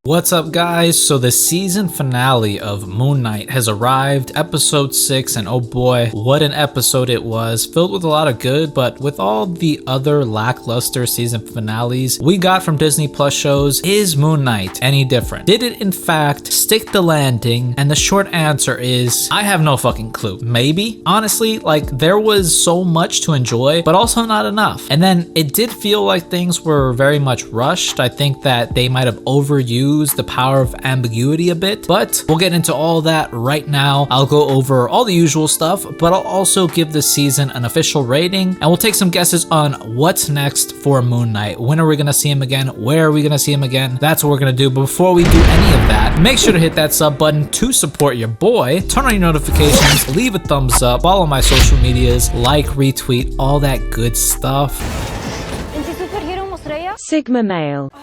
What's up guys? So the season finale of Moon Knight has arrived, episode 6, and oh boy, what an episode it was, filled with a lot of good, but with all the other lackluster season finales we got from Disney Plus shows, is Moon Knight any different? Did it in fact stick the landing? And the short answer is, I have no fucking clue. Maybe? Honestly, like there was so much to enjoy, but also not enough. And then it did feel like things were very much rushed. I think that they might have overused the power of ambiguity a bit, but we'll get into all that right now. I'll go over all the usual stuff, but I'll also give this season an official rating, and we'll take some guesses on what's next for Moon Knight. When are we gonna see him again? Where are we gonna see him again? That's what we're gonna do. But before we do any of that, make sure to hit that sub button to support your boy, turn on your notifications, leave a thumbs up, follow my social medias, like, retweet, all that good stuff. Sigma male.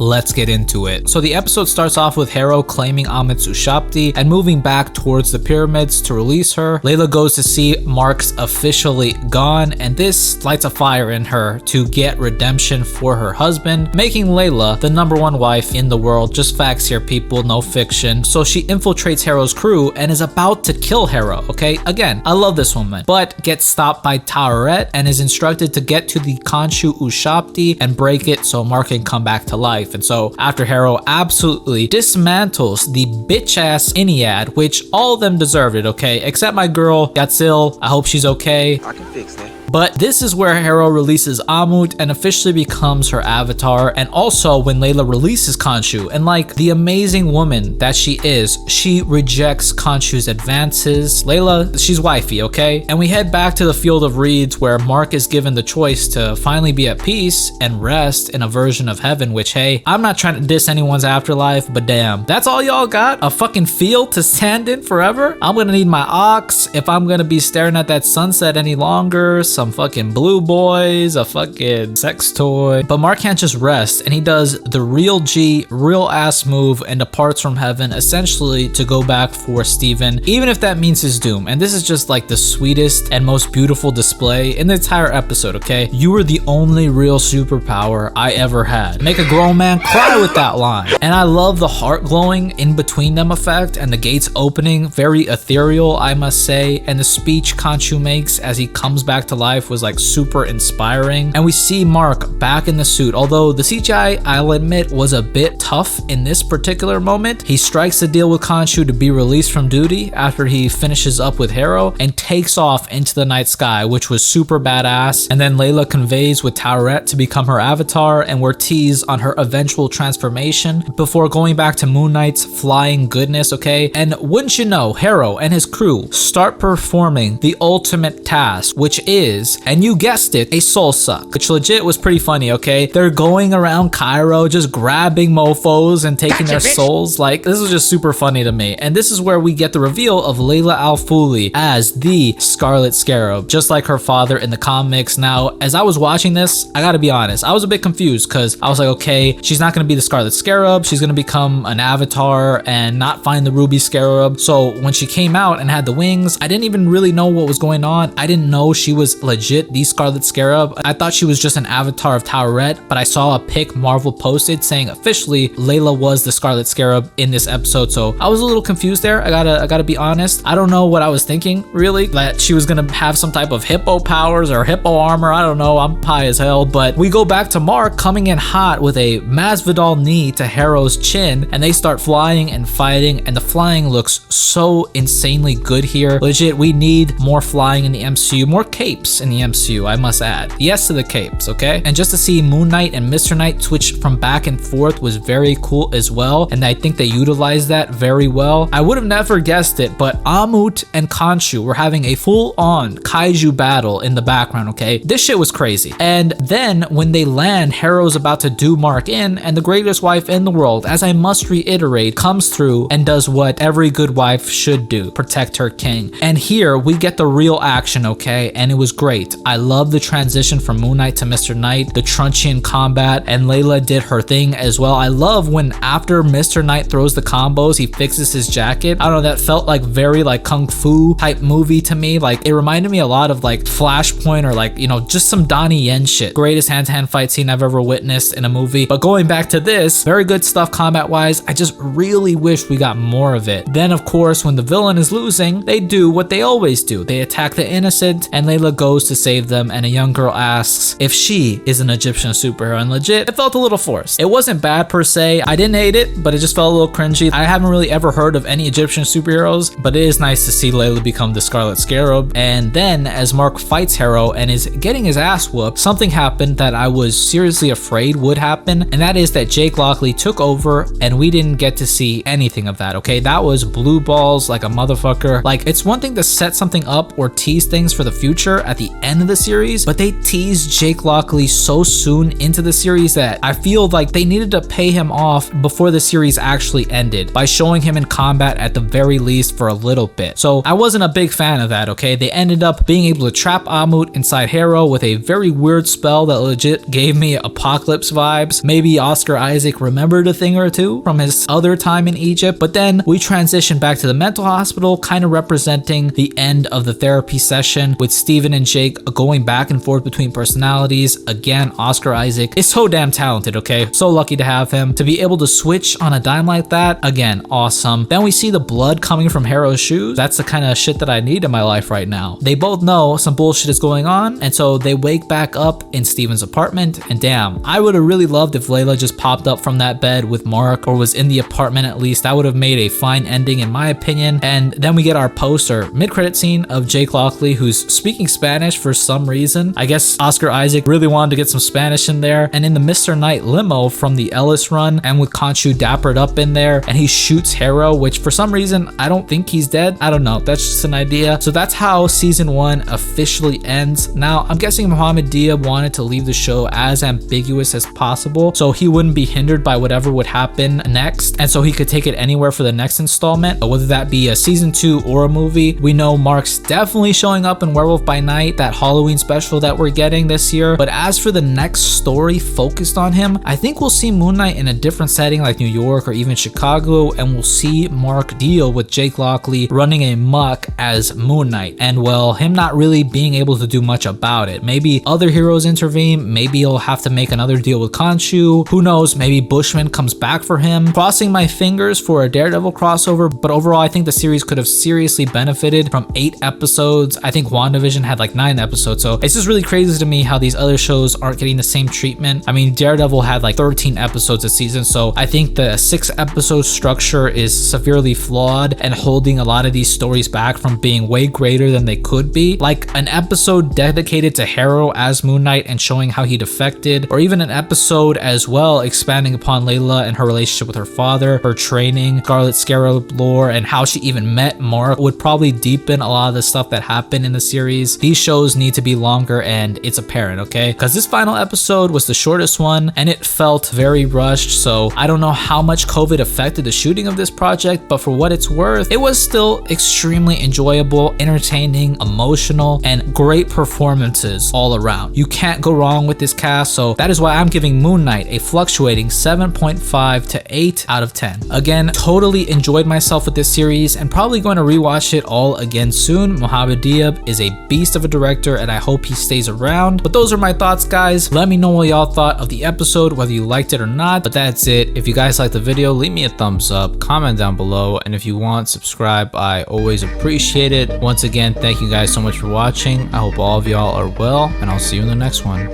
Let's get into it. So the episode starts off with Harrow claiming Amud's Ushapti and moving back towards the pyramids to release her. Laila goes to see Mark's officially gone, and this lights a fire in her to get redemption for her husband, making Laila the #1 wife in the world. Just facts here, people, no fiction. So she infiltrates Harrow's crew and is about to kill Harrow, okay? Again, I love this woman, but gets stopped by Taweret and is instructed to get to the Khonshu Ushapti and break it so Mark can come back to life. And so after Harrow absolutely dismantles the bitch ass Iniad, which all of them deserved it, okay? Except my girl Gatsil. I hope she's okay. I can fix that. But this is where Harrow releases Amud and officially becomes her avatar, and also when Laila releases Khonshu, and like the amazing woman that she is, she rejects Khonshu's advances. Laila, she's wifey, okay? And we head back to the Field of Reeds where Mark is given the choice to finally be at peace and rest in a version of heaven, which hey, I'm not trying to diss anyone's afterlife, but damn, that's all y'all got? A fucking field to stand in forever? I'm gonna need my ox if I'm gonna be staring at that sunset any longer. Some fucking blue boys, a fucking sex toy. But Mark can't just rest, and he does the real G, real ass move and departs from heaven essentially to go back for Steven, even if that means his doom. And this is just like the sweetest and most beautiful display in the entire episode, okay? You were the only real superpower I ever had. Make a grown man cry with that line. And I love the heart glowing in between them effect and the gates opening, very ethereal I must say, and the speech Khonshu makes as he comes back to life was like super inspiring. And we see Mark back in the suit, although the CGI, I'll admit, was a bit tough in this particular moment. He strikes a deal with Khonshu to be released from duty after he finishes up with Harrow and takes off into the night sky, which was super badass. And then Laila conveys with Taweret to become her avatar, and we're teased on her eventual transformation before going back to Moon Knight's flying goodness, okay? And wouldn't you know, Harrow and his crew start performing the ultimate task, which is, and you guessed it, a soul suck, which legit was pretty funny, okay? They're going around Cairo just grabbing mofos and taking their souls. Like, this was just super funny to me. And this is where we get the reveal of Laila Fuli as the Scarlet Scarab, just like her father in the comics. Now, as I was watching this, I gotta be honest, I was a bit confused because I was like, okay, she's not gonna be the Scarlet Scarab, she's gonna become an avatar and not find the Ruby Scarab. So when she came out and had the wings, I didn't even really know what was going on. I didn't know she was legit the Scarlet Scarab. I thought she was just an avatar of Taweret, but I saw a pic Marvel posted saying officially Laila was the Scarlet Scarab in this episode. So I was a little confused there. I gotta be honest. I don't know what I was thinking really, that she was gonna have some type of hippo powers or hippo armor. I don't know. I'm pie as hell. But we go back to Mark coming in hot with a Masvidal knee to Harrow's chin, and they start flying and fighting, and the flying looks so insanely good here. Legit, we need more flying in the MCU, more capes in the MCU, I must add. Yes to the capes, okay? And just to see Moon Knight and Mr. Knight switch from back and forth was very cool as well, and I think they utilized that very well. I would have never guessed it, but Amud and Khonshu were having a full-on kaiju battle in the background, okay? This shit was crazy. And then when they land, Harrow's about to do Mark in, and the greatest wife in the world, as I must reiterate, comes through and does what every good wife should do, protect her king. And here we get the real action, okay? And it was great. great. I love the transition from Moon Knight to Mr. Knight, the truncheon combat, and Laila did her thing as well. I love when after Mr. Knight throws the combos, he fixes his jacket. I don't know, that felt like very like kung fu type movie to me. Like it reminded me a lot of like Flashpoint or like, you know, just some Donnie Yen shit. Greatest hand-to-hand fight scene I've ever witnessed in a movie. But going back to this, very good stuff combat wise. I just really wish we got more of it. Then of course, when the villain is losing, they do what they always do. They attack the innocent, and Laila goes to save them, and a young girl asks if she is an Egyptian superhero, and legit, it felt a little forced. It wasn't bad per se. I didn't hate it, but it just felt a little cringy. I haven't really ever heard of any Egyptian superheroes, but it is nice to see Laila become the Scarlet Scarab. And then as Mark fights Harrow and is getting his ass whooped, something happened that I was seriously afraid would happen, and that is that Jake Lockley took over and we didn't get to see anything of that, okay? That was blue balls like a motherfucker. Like, it's one thing to set something up or tease things for the future at the end of the series, but they teased Jake Lockley so soon into the series that I feel like they needed to pay him off before the series actually ended by showing him in combat at the very least for a little bit. So I wasn't a big fan of that, okay? They ended up being able to trap Amud inside Harrow with a very weird spell that legit gave me Apocalypse vibes. Maybe Oscar Isaac remembered a thing or two from his other time in Egypt, but then we transitioned back to the mental hospital, kind of representing the end of the therapy session with Steven and Jake going back and forth between personalities. Again, Oscar Isaac is so damn talented, okay? So lucky to have him. To be able to switch on a dime like that, again, awesome. Then we see the blood coming from Harrow's shoes. That's the kind of shit that I need in my life right now. They both know some bullshit is going on, and so they wake back up in Steven's apartment, and damn, I would have really loved if Laila just popped up from that bed with Mark, or was in the apartment at least. That would have made a fine ending in my opinion. And then we get our poster mid-credit scene of Jake Lockley, who's speaking Spanish for some reason. I guess Oscar Isaac really wanted to get some Spanish in there. And in the Mr. Knight limo from the Ellis run, and with Khonshu dappered up in there, and he shoots Harrow, which for some reason I don't think he's dead. I don't know, that's just an idea. So that's how season 1 officially ends. Now I'm guessing Mohamed Diab wanted to leave the show as ambiguous as possible so he wouldn't be hindered by whatever would happen next, and so he could take it anywhere for the next installment, whether that be a season 2 or a movie. We know Mark's definitely showing up in Werewolf by Night, that Halloween special that we're getting this year. But as for the next story focused on him, I think we'll see Moon Knight in a different setting like New York or even Chicago, and we'll see Mark deal with Jake Lockley running amok as Moon Knight, and well, him not really being able to do much about it. Maybe other heroes intervene, maybe he'll have to make another deal with Khonshu, who knows, maybe Bushman comes back for him. Crossing my fingers for a Daredevil crossover, but overall I think the series could have seriously benefited from 8 episodes. I think WandaVision had like 9 episodes, so it's just really crazy to me how these other shows aren't getting the same treatment. I mean, Daredevil had like 13 episodes a season, so I think the 6 episode structure is severely flawed and holding a lot of these stories back from being way greater than they could be. Like an episode dedicated to Harrow as Moon Knight and showing how he defected, or even an episode as well expanding upon Laila and her relationship with her father, her training, Scarlet Scarab lore, and how she even met Mark would probably deepen a lot of the stuff that happened in the series. These shows need to be longer, and it's apparent, okay? Because this final episode was the shortest one and it felt very rushed, so I don't know how much COVID affected the shooting of this project, but for what it's worth, it was still extremely enjoyable, entertaining, emotional, and great performances all around. You can't go wrong with this cast, so that is why I'm giving Moon Knight a fluctuating 7.5 to 8 out of 10. Again, totally enjoyed myself with this series and probably going to rewatch it all again soon. Mohamed Diab is a beast of a director and I hope he stays around. But those are my thoughts, guys. Let me know what y'all thought of the episode, whether you liked it or not. But that's it. If you guys liked the video, leave me a thumbs up, comment down below, and if you want, subscribe. I always appreciate it. Once again, thank you guys so much for watching. I hope all of y'all are well, and I'll see you in the next one.